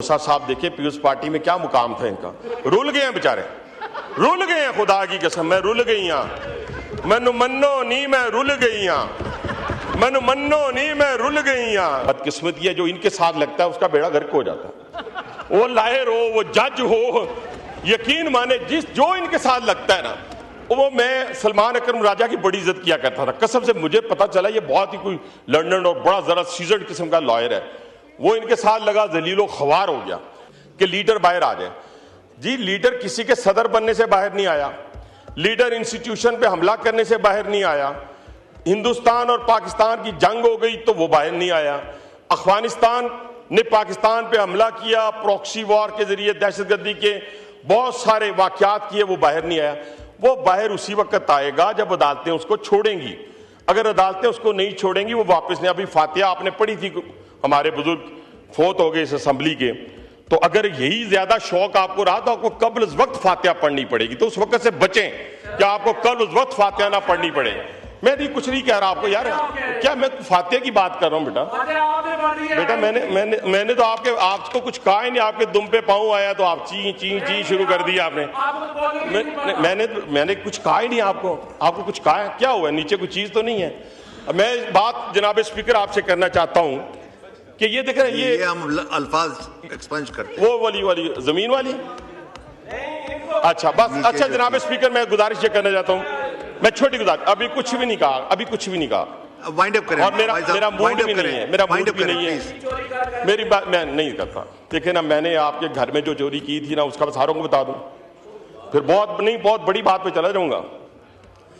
صاحب دیکھیں Peoples party میں کیا مقام تھا ان کا. رول گئے ہیں بیچارے, رول گئے ہیں, خدا کی قسم میں رول گئی ہاں, مینو منو نہیں میں رول گئی ہاں, مینو منو نہیں میں رول گئی ہاں. بدقسمتی ہے جو ان کے ساتھ لگتا ہے اس کا بیڑا غرق ہو جاتا ہے. وہ لاہر ہو, وہ جج ہو, یقین مانے جو ان کے ساتھ لگتا ہے نا, وہ میں سلمان اکرم راجہ کی بڑی عزت کیا کرتا تھا. قسم سے مجھے پتا چلا یہ بہت ہی کوئی لنڈن اور بڑا ذرا سیزنڈ قسم کا لائر ہے. وہ ان کے ساتھ لگا ذلیل و خوار ہو گیا کہ لیڈر باہر آ جائے. جی لیڈر کسی کے صدر بننے سے باہر نہیں آیا, لیڈر انسٹیٹیوشن پہ حملہ کرنے سے باہر نہیں آیا, ہندوستان اور پاکستان کی جنگ ہو گئی تو وہ باہر نہیں آیا, افغانستان نے پاکستان پہ حملہ کیا پروکسی وار کے ذریعے, دہشت گردی کے بہت سارے واقعات کیے, وہ باہر نہیں آیا. وہ باہر اسی وقت آئے گا جب عدالتیں اس کو چھوڑیں گی. اگر عدالتیں اس کو نہیں چھوڑیں گی وہ واپس نہیں. ابھی فاتحہ آپ نے پڑھی تھی, ہمارے بزرگ فوت ہو گئے اس اسمبلی کے, تو اگر یہی زیادہ شوق آپ کو رہا تو آپ کو قبل از وقت فاتحہ پڑھنی پڑے گی, تو اس وقت سے بچیں کہ آپ کو قبل از وقت فاتحہ نہ پڑھنی پڑے. میں بھی کچھ نہیں کہہ رہا آپ کو یار, کیا میں فاتحہ کی بات کر رہا ہوں بیٹا میں نے تو آپ کو کچھ کہا ہی نہیں, آپ کے دم پہ پاؤں آیا تو آپ چین چین چین شروع کر دیا آپ نے. میں نے کچھ کہا ہی نہیں آپ کو کچھ کہا ہے, کیا ہوا ہے, نیچے کوئی چیز تو نہیں ہے. میں بات جناب اسپیکر آپ سے کرنا چاہتا ہوں کہ یہ دیکھ رہے ہیں, یہ ہم الفاظ ایکسپنج کرتے ہیں, وہ والی زمین والی. اچھا بس, اچھا جناب اسپیکر میں گزارش یہ کرنا چاہتا ہوں, میں چھوٹی گزارش, ابھی کچھ بھی نہیں کہا, وائنڈ اپ کریں, اور میرا موڈ بھی نہیں ہے, میری بات میں نہیں کرتا. دیکھیں نا, میں نے آپ کے گھر میں جو چوری کی تھی نا اس کا ساروں کو بتا دوں, پھر بہت بڑی بات پہ چلا جاؤں گا.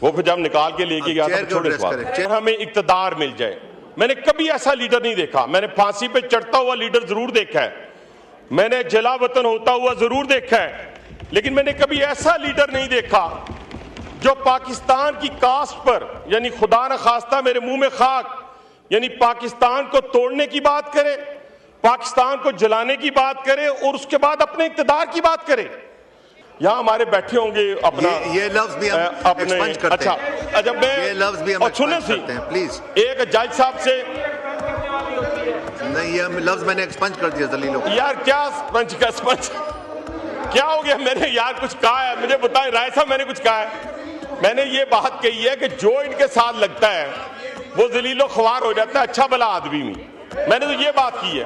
وہ پھر جب نکال کے لے کے گیا تھا چھوڑے, ہمیں اقتدار مل جائے. میں نے کبھی ایسا لیڈر نہیں دیکھا, میں نے پھانسی پہ چڑھتا ہوا لیڈر ضرور دیکھا ہے, میں نے جلا وطن ہوتا ہوا ضرور دیکھا ہے, لیکن میں نے کبھی ایسا لیڈر نہیں دیکھا جو پاکستان کی کاسٹ پر, یعنی خدا نخواستہ میرے منہ میں خاک, یعنی پاکستان کو توڑنے کی بات کرے, پاکستان کو جلانے کی بات کرے اور اس کے بعد اپنے اقتدار کی بات کرے. یہاں ہمارے بیٹھے ہوں گے اپنا یہ لفظ بھی ہم ایکسپنج کرتے ہیں. اچھا میں یہ لفظ بھی ہم ایکسپنج کرتے ہیں, پلیز. ایک جج صاحب سے نہیں, یہ لفظ میں نے ایکسپنج کر دیا ذلیلوں. یار کیا اسپنج کیا ہو گیا, میں نے یار کچھ کہا ہے, مجھے بتائیں رائے صاحب میں نے کچھ کہا ہے. میں نے یہ بات کہی ہے کہ جو ان کے ساتھ لگتا ہے وہ ذلیل و خوار ہو جاتا ہے اچھا بھلا آدمی میں نے تو یہ بات کی ہے.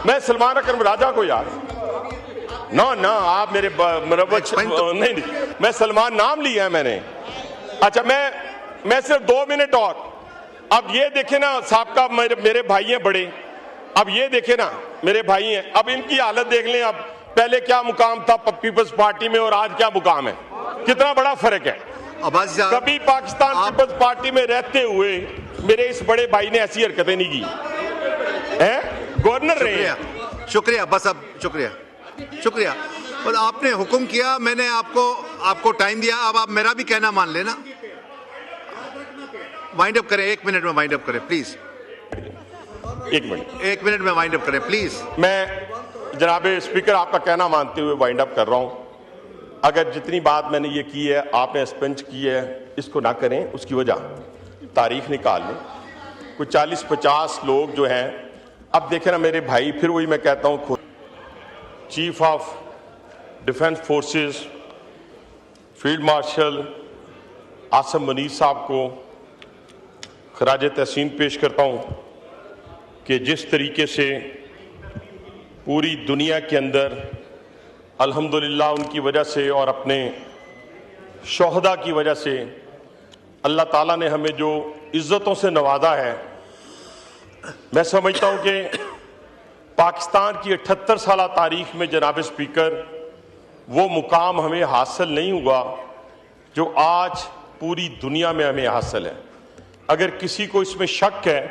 میں سلمان اکرم راجہ کو یار نہ آپ میرے نہیں, میں سلمان نام لیا ہے میں نے. اچھا میں صرف 2 منٹ اور. اب یہ دیکھیں نا, سابقہ میرے بھائی ہیں بڑے, اب یہ دیکھیں نا میرے بھائی ہیں, اب ان کی حالت دیکھ لیں. اب پہلے کیا مقام تھا پیپلز پارٹی میں اور آج کیا مقام ہے, کتنا بڑا فرق ہے. کبھی پاکستان پیپلز پارٹی میں رہتے ہوئے میرے اس بڑے بھائی نے ایسی حرکتیں نہیں کی, گورنر رہے ہیں. شکریہ, بس اب شکریہ. اور آپ نے حکم کیا, میں نے آپ کو ٹائم دیا, اب آپ میرا بھی کہنا مان لینا. وائنڈ اپ کریں, 1 منٹ میں وائنڈ اپ کریں پلیز. 1 منٹ میں وائنڈ اپ کریں پلیز. میں جناب اسپیکر آپ کا کہنا مانتے ہوئے وائنڈ اپ کر رہا ہوں. اگر جتنی بات میں نے یہ کی ہے آپ نے ایکسپنج کی ہے, اس کو نہ کریں. اس کی وجہ تاریخ نکال لیں, کوئی 40-50 لوگ جو ہیں. اب دیکھیں نا میرے بھائی, پھر وہی میں کہتا ہوں, chief of defence forces field marshal Asim Munir صاحب کو خراج تحسین پیش کرتا ہوں کہ جس طریقے سے پوری دنیا کے اندر الحمدللہ ان کی وجہ سے اور اپنے شہداء کی وجہ سے اللہ تعالیٰ نے ہمیں جو عزتوں سے نوازا ہے, میں سمجھتا ہوں کہ پاکستان کی 78 سالہ تاریخ میں جناب اسپیکر وہ مقام ہمیں حاصل نہیں ہوا جو آج پوری دنیا میں ہمیں حاصل ہے. اگر کسی کو اس میں شک ہے,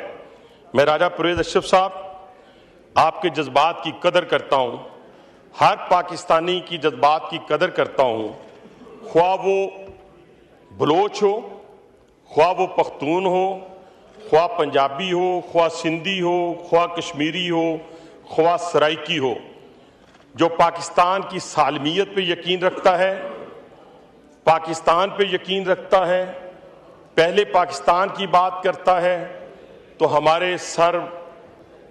میں راجہ پرویز اشرف صاحب آپ کے جذبات کی قدر کرتا ہوں, ہر پاکستانی کی جذبات کی قدر کرتا ہوں, خواہ وہ بلوچ ہو, خواہ وہ پختون ہو, خواہ پنجابی ہو, خواہ سندھی ہو, خواہ کشمیری ہو, خواہ سرائکی ہو. جو پاکستان کی سالمیت پہ یقین رکھتا ہے, پاکستان پہ یقین رکھتا ہے, پہلے پاکستان کی بات کرتا ہے, تو ہمارے سر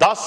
10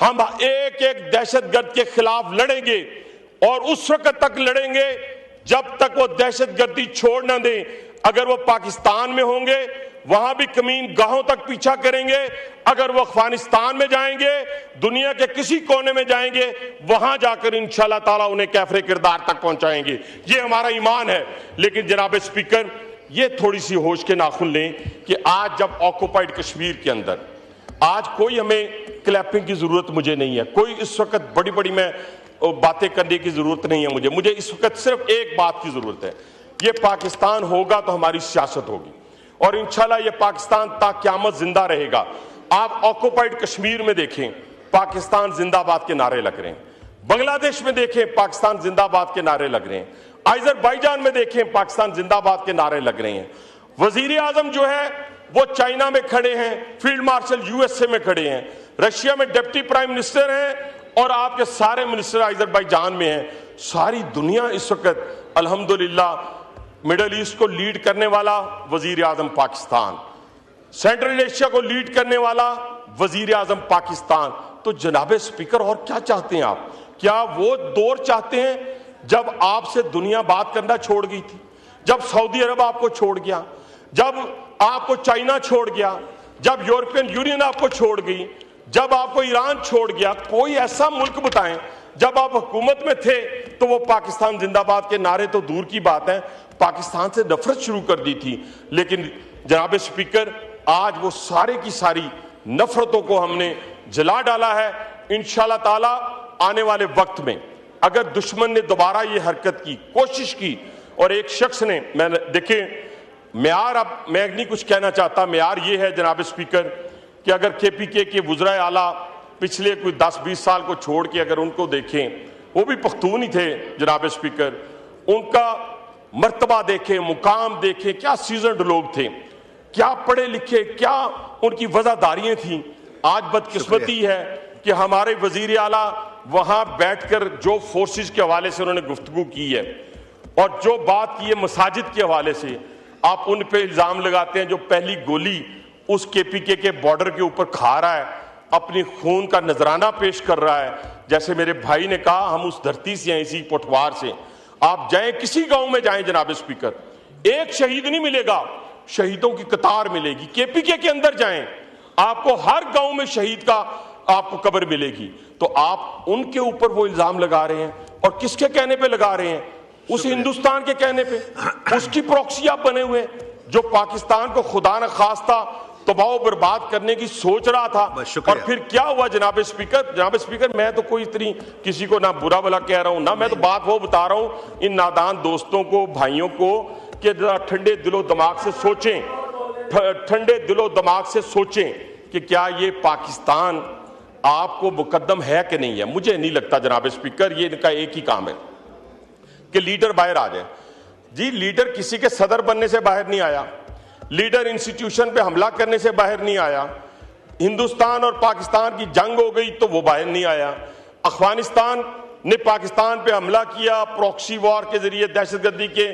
ہم ایک ایک دہشت گرد کے خلاف لڑیں گے اور اس وقت تک لڑیں گے جب تک وہ دہشت گردی چھوڑ نہ دیں. اگر وہ پاکستان میں ہوں گے وہاں بھی کمین گاہوں تک پیچھا کریں گے. اگر وہ افغانستان میں جائیں گے, دنیا کے کسی کونے میں جائیں گے, وہاں جا کر انشاءاللہ تعالیٰ انہیں کیفر کردار تک پہنچائیں گے. یہ ہمارا ایمان ہے. لیکن جناب اسپیکر, یہ تھوڑی سی ہوش کے ناخن لیں کہ آج جب آکوپائیڈ کشمیر کے اندر آج کوئی ہمیں کلیپنگ کی ضرورت مجھے نہیں ہے, کوئی اس وقت بڑی بڑی میں باتیں کرنے کی ضرورت نہیں ہے مجھے اس وقت صرف ایک بات کی ضرورت ہے. یہ پاکستان ہوگا تو ہماری سیاست ہوگی اور انشاءاللہ یہ پاکستان تا قیامت زندہ رہے گا. آپ آکوپائیڈ کشمیر میں دیکھیں پاکستان زندہ باد کے نعرے لگ رہے ہیں, بنگلہ دیش میں دیکھیں پاکستان زندہ باد کے نعرے لگ رہے ہیں, آذربائیجان میں دیکھیں پاکستان زندہ باد کے نعرے لگ رہے ہیں. وزیر اعظم جو ہے وہ چائنا میں کھڑے ہیں, field marshal U S A میں کھڑے ہیں, رشیا میں ڈپٹی پرائم منسٹر ہیں اور آپ کے سارے منسٹر آذربائیجان میں ہیں. ساری دنیا اس وقت الحمدللہ مڈل ایسٹ کو لیڈ کرنے والا وزیر اعظم پاکستان, سینٹرل ایشیا کو لیڈ کرنے والا وزیر اعظم پاکستان. تو جناب اسپیکر اور کیا چاہتے ہیں آپ؟ کیا وہ دور چاہتے ہیں جب آپ سے دنیا بات کرنا چھوڑ گئی تھی, جب سعودی عرب آپ کو چھوڑ گیا, جب آپ کو چائنا چھوڑ گیا, جب یورپین یونین آپ کو چھوڑ گئی, جب آپ کو ایران چھوڑ گیا؟ کوئی ایسا ملک بتائیں جب آپ حکومت میں تھے تو وہ پاکستان زندہ باد کے نعرے تو دور کی بات ہے, پاکستان سے نفرت شروع کر دی تھی. لیکن جناب اسپیکر آج وہ سارے کی ساری نفرتوں کو ہم نے جلا ڈالا ہے. انشاءاللہ تعالی آنے والے وقت میں اگر دشمن نے دوبارہ یہ حرکت کی, کوشش کی, اور ایک شخص نے, میں دیکھیں معیار, اب میں نہیں کچھ کہنا چاہتا, معیار یہ ہے جناب اسپیکر کہ اگر کے پی کے وزرائے اعلیٰ پچھلے کوئی 10-20 سال کو چھوڑ کے اگر ان کو دیکھیں, وہ بھی پختون ہی تھے جناب اسپیکر, ان کا مرتبہ دیکھیں, مقام دیکھیں, کیا سیزنڈ لوگ تھے, کیا پڑھے لکھے, کیا ان کی وفاداریاں تھیں. آج بدقسمتی ہے کہ ہمارے وزیر اعلیٰ وہاں بیٹھ کر جو فورسز کے حوالے سے انہوں نے گفتگو کی ہے اور جو بات کی ہے مساجد کے حوالے سے, آپ ان پہ الزام لگاتے ہیں جو پہلی گولی اس کے پی کے بارڈر کے اوپر کھا رہا ہے, اپنی خون کا نذرانہ پیش کر رہا ہے. جیسے میرے بھائی نے کہا ہم اس دھرتی سے ہیں, اسی پٹوار سے. آپ جائیں کسی گاؤں میں جائیں جناب اسپیکر, ایک شہید نہیں ملے گا, شہیدوں کی قطار ملے گی. کے پی کے اندر جائیں آپ کو ہر گاؤں میں شہید کا آپ کو قبر ملے گی. تو آپ ان کے اوپر وہ الزام لگا رہے ہیں, اور کس کے کہنے پہ لگا رہے ہیں؟ اس ہندوستان کے کہنے پہ. اس کی پروکسی آپ بنے ہوئے جو پاکستان کو خدا نخواستہ تباہ و برباد کرنے کی سوچ رہا تھا. اور پھر کیا ہوا جناب اسپیکر؟ جناب اسپیکر میں تو کوئی اتنی کسی کو نہ برا بھلا کہہ رہا ہوں, نہ میں تو بات وہ بتا رہا ہوں ان نادان دوستوں کو, بھائیوں کو, کہ ٹھنڈے دل و دماغ سے سوچیں, ٹھنڈے دل و دماغ سے سوچیں کہ کیا یہ پاکستان آپ کو مقدم ہے کہ نہیں ہے. مجھے نہیں لگتا جناب اسپیکر, یہ ان کا ایک ہی کام ہے کہ لیڈر باہر آ جائے. جی لیڈر کسی کے صدر بننے سے باہر نہیں آیا, لیڈر انسٹیٹیوشن پہ حملہ کرنے سے باہر نہیں آیا, ہندوستان اور پاکستان کی جنگ ہو گئی تو وہ باہر نہیں آیا, افغانستان نے پاکستان پہ حملہ کیا پروکسی وار کے ذریعے, دہشت گردی کے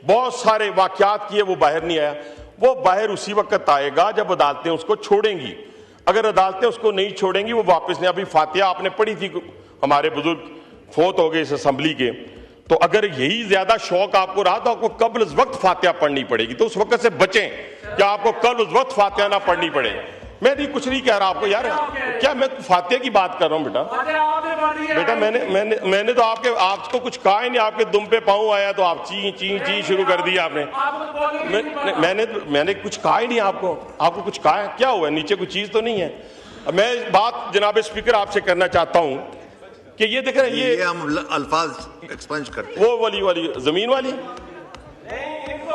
بہت سارے واقعات کیے, وہ باہر نہیں آیا. وہ باہر اسی وقت آئے گا جب عدالتیں اس کو چھوڑیں گی. اگر عدالتیں اس کو نہیں چھوڑیں گی وہ واپس نہیں. ابھی فاتحہ آپ نے پڑھی تھی, ہمارے بزرگ فوت ہو گئے اس اسمبلی کے, تو اگر یہی زیادہ شوق آپ کو رہا تو آپ کو قبل از وقت فاتحہ پڑھنی پڑے گی. تو اس وقت سے بچیں کہ آپ کو قبل از وقت فاتحہ نہ پڑھنی پڑے. میں بھی کچھ نہیں کہہ رہا آپ کو یار, کیا میں فاتحہ کی بات کر رہا ہوں بیٹا میں نے تو آپ کو کچھ کہا ہی نہیں, آپ کے دم پہ پاؤں آیا تو آپ چین چین چین شروع کر دیا آپ نے. میں نے کچھ کہا ہی نہیں آپ کو کچھ کہا ہے؟ کیا ہوا ہے, نیچے کوئی چیز تو نہیں ہے. میں بات جناب اسپیکر آپ سے کرنا چاہتا ہوں کہ یہ دیکھ رہے ہیں, یہ ہم الفاظ ایکسپنج کرتے ہیں, وہ والی زمین والی.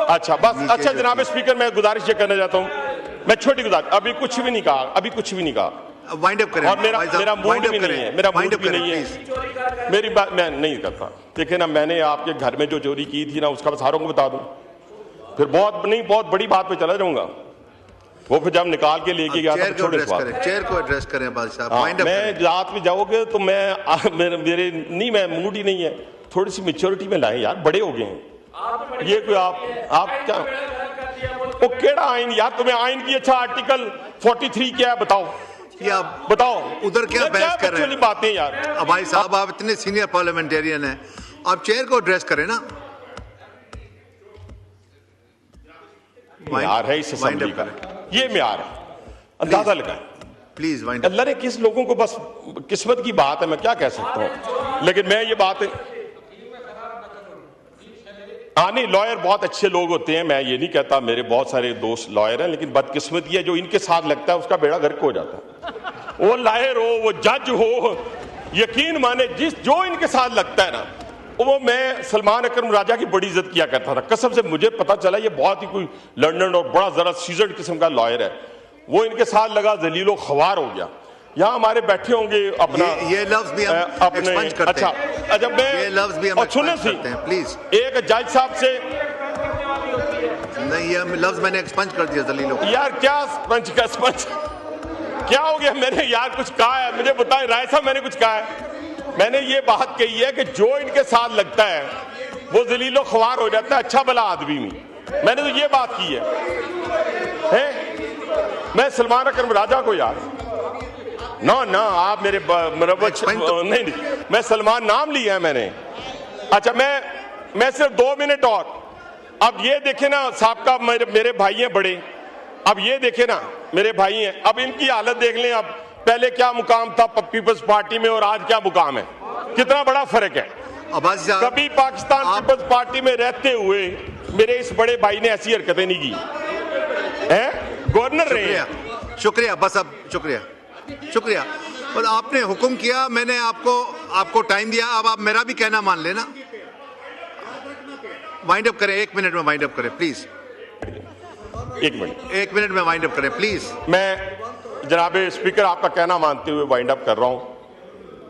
اچھا بس, اچھا جناب اسپیکر میں گزارش یہ کرنا چاہتا ہوں, میں چھوٹی گزارش, ابھی کچھ بھی نہیں کہا, وائنڈ اپ کریں, اور میرا موڈ بھی نہیں ہے, میری بات میں نہیں کرتا. دیکھیں نا, میں نے آپ کے گھر میں جو چوری کی تھی نا اس کا ساروں کو بتا دوں, پھر بہت بڑی بات پہ چلا جاؤں گا. وہ پھر جب نکال کے لے کے گیا تھا, چیئر کو ایڈریس کریں بھائی صاحب. میں رات میں جاؤ گے تو میں موڈ ہی نہیں ہے. تھوڑی سی میچورٹی میں لائیں یار, بڑے ہو گئے ہیں. یہ کوئی آپ کیا وہ کیڑا آئین یار, تمہیں آئین کی اچھا آرٹیکل 43 کیا ہے بتاؤ, یہ آپ بتاؤ ادھر کیا بحث کر رہے ہیں؟ باتیں یار اب بھائی صاحب آپ اتنے سینئر پارلیمنٹیرین ہیں، آپ چیئر کو ایڈریس کریں نا. معیار ہے اس اسمبلی کا، یہ معیار ہے، اندازہ لگائیں. پلیز وائنڈ اللہ نے کس لوگوں کو، بس قسمت کی بات ہے، میں کیا کہہ سکتا ہوں. لیکن میں یہ بات نہیں، لائر بہت اچھے لوگ ہوتے ہیں، میں یہ نہیں کہتا، میرے بہت سارے دوست لائر ہیں، لیکن بدقسمتی ہے جو ان کے ساتھ لگتا ہے اس کا بیڑا غرق ہو جاتا ہے. وہ لائر ہو، وہ جج ہو، یقین مانے جو ان کے ساتھ لگتا ہے نا، وہ میں سلمان اکرم راجہ کی بڑی عزت کیا کرتا تھا. قسم سے مجھے پتا چلا یہ بہت ہی کوئی لنڈن اور بڑا ذرا سیزرڈ قسم کا لائر ہے، وہ ان کے ساتھ لگا ذلیل و خوار ہو گیا. یہاں ہمارے بیٹھے ہوں گے اپنا یہ لفظ بھی ہم ایکسپنج کرتے ہیں. اچھا یہ لفظ بھی ہم ایکسپنج کرتے ہیں. پلیز ایک جج صاحب سے نہیں، یہ لفظ میں نے ایکسپنج کر دیا ذلیلوں. یار کیا اسپنج کیا ہو گیا؟ میں نے یار کچھ کہا ہے؟ مجھے بتائیں رائے صاحب، میں نے کچھ کہا ہے؟ میں نے یہ بات کہی ہے کہ جو ان کے ساتھ لگتا ہے وہ ذلیل و خوار ہو جاتا ہے اچھا بھلا آدمی میں نے تو یہ بات کی ہے. میں سلمان اکرم راجہ کو یار نہ آپ میرے نہیں، میں سلمان نام لیا ہے میں نے. اچھا میں صرف 2 منٹ اور. اب یہ دیکھیں نا، سابقہ میرے بھائی ہیں بڑے، اب یہ دیکھیں نا میرے بھائی ہیں، اب ان کی حالت دیکھ لیں. اب پہلے کیا مقام تھا پیپلز پارٹی میں اور آج کیا مقام ہے، کتنا بڑا فرق ہے. کبھی پاکستان پیپلز پارٹی میں رہتے ہوئے میرے اس بڑے بھائی نے ایسی حرکتیں نہیں کی. گورنر رہے ہیں. شکریہ، بس اب شکریہ. اور آپ نے حکم کیا، میں نے آپ کو ٹائم دیا، اب آپ میرا بھی کہنا مان لینا. وائنڈ اپ کریں، 1 منٹ میں وائنڈ اپ کریں پلیز. 1 منٹ میں وائنڈ اپ کریں پلیز. میں جناب اسپیکر آپ کا کہنا مانتے ہوئے وائنڈ اپ کر رہا ہوں.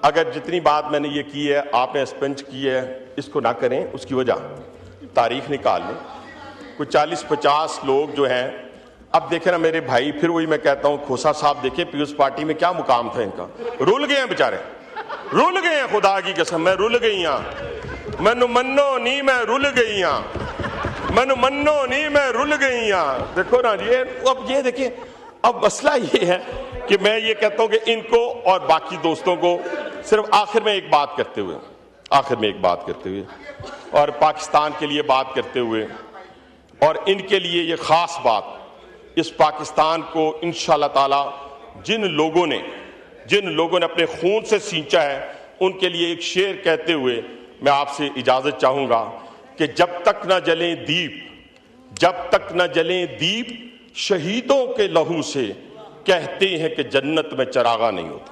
اگر جتنی بات میں نے یہ کی ہے آپ نے ایکسپنج کی ہے، اس کو نہ کریں. اس کی وجہ تاریخ نکال لیں. کوئی 40-50 لوگ جو ہیں، اب دیکھیں نا میرے بھائی، پھر وہی میں کہتا ہوں کھوسا صاحب دیکھیں پیپلز پارٹی میں کیا مقام تھا ان کا. رول گئے ہیں بیچارے، رول گئے ہیں، خدا کی قسم میں رول گئی ہاں. مینو منو نہیں میں رول گئی ہاں، مینو منو نہیں میں رول گئی ہاں. دیکھو نا جی، اب یہ دیکھیں، اب مسئلہ یہ ہے کہ میں یہ کہتا ہوں کہ ان کو اور باقی دوستوں کو صرف آخر میں ایک بات کرتے ہوئے اور پاکستان کے لیے بات کرتے ہوئے، اور ان کے لیے یہ خاص بات، اس پاکستان کو انشاءاللہ تعالی جن لوگوں نے اپنے خون سے سینچا ہے، ان کے لیے ایک شعر کہتے ہوئے میں آپ سے اجازت چاہوں گا کہ جب تک نہ جلیں دیپ شہیدوں کے لہو سے، کہتے ہیں کہ جنت میں چراغاں نہیں ہوتا.